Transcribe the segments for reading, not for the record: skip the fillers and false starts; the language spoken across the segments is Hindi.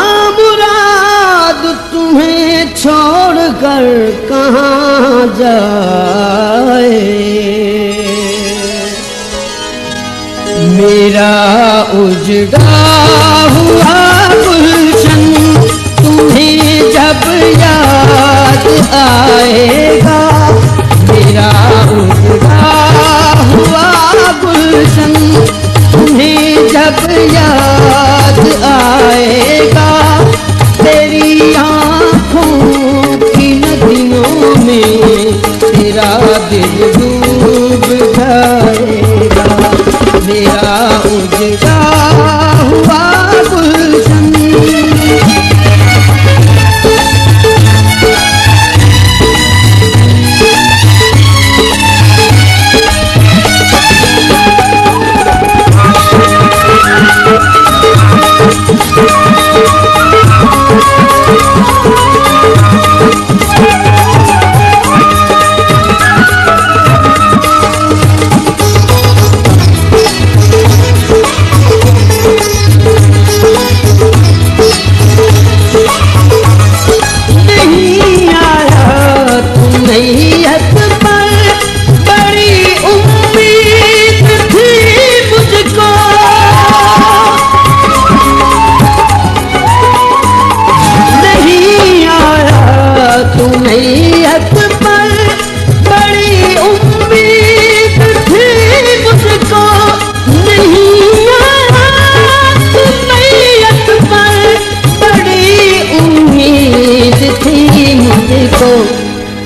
नामुराद तुम्हें छोड़कर कहाँ जाए। मेरा उजड़ा हुआ गुलशन तुम्हें जब याद आएगा। मेरा उजड़ा हुआ गुलशन तुम्हें जब याद आएगा। तेरी आँखों की नदियों में तेरा दिल डूब जाएगा। मेरा उजड़ा हुआ गुलशन।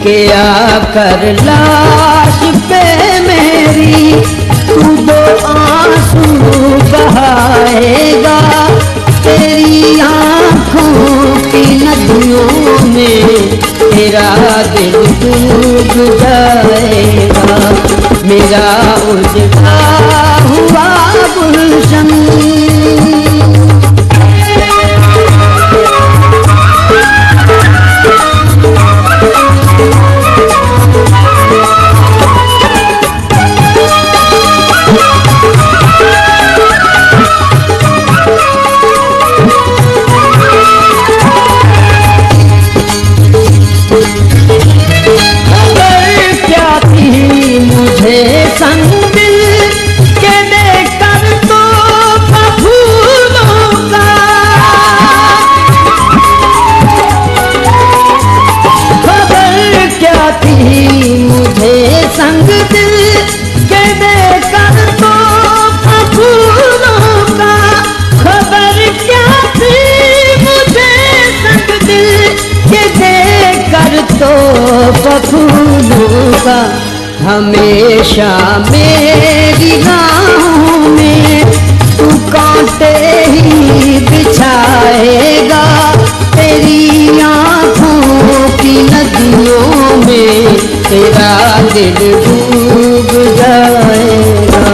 के आकर लाश पे मेरी तू दो आंसू बहाएगा। तेरी आँखों की नदियों में तेरा दिल डूब जाएगा। मेरा उजड़ा हुआ गुलशन। संग दिल के देकर तो फूलों का खबर क्या थी मुझे। संग दिल के देकर तो फूलों का हमेशा मेरी राहों में तू कांटे ही बिछाएगा। तेरी आँखों की नदियों में तेरा दिल डूब जाएगा।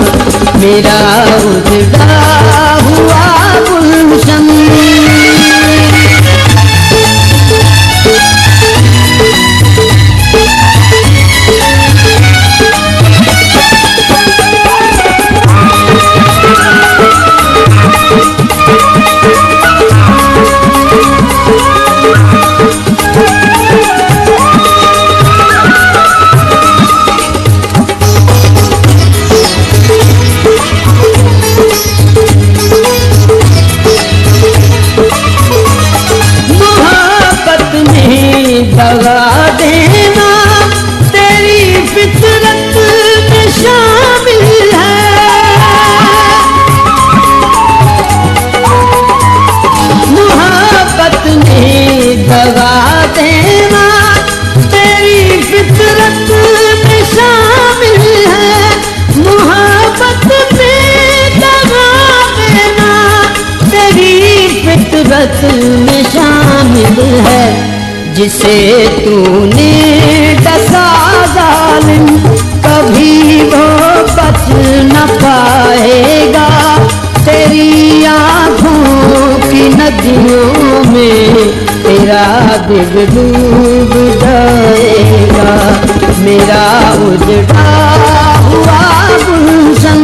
मेरा उजड़ा हुआ गुलशन। दगा देना तेरी फितरत में शामिल है। मोहब्बत में दगा देना तेरी फितरत में शामिल है। मोहब्बत में दगा देना तेरी फितरत में शामिल है। जिसे तूने डसा जालिम कभी वो बच न पाएगा। तेरी आँखों की नदियों में तेरा दिल डूब जाएगा। मेरा उजड़ा हुआ गुलशन।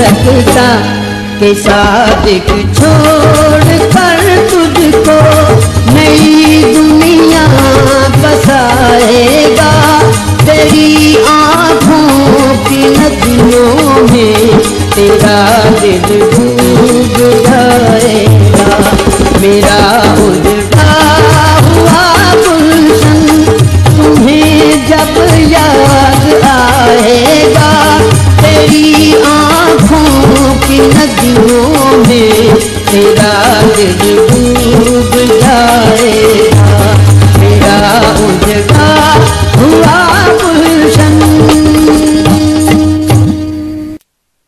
सकता कि सादिक छोड़ कर तुझको नई दुनिया बसाएगा। तेरी आँखों की नदियों में तेरा दिल डूब जाएगा। मेरा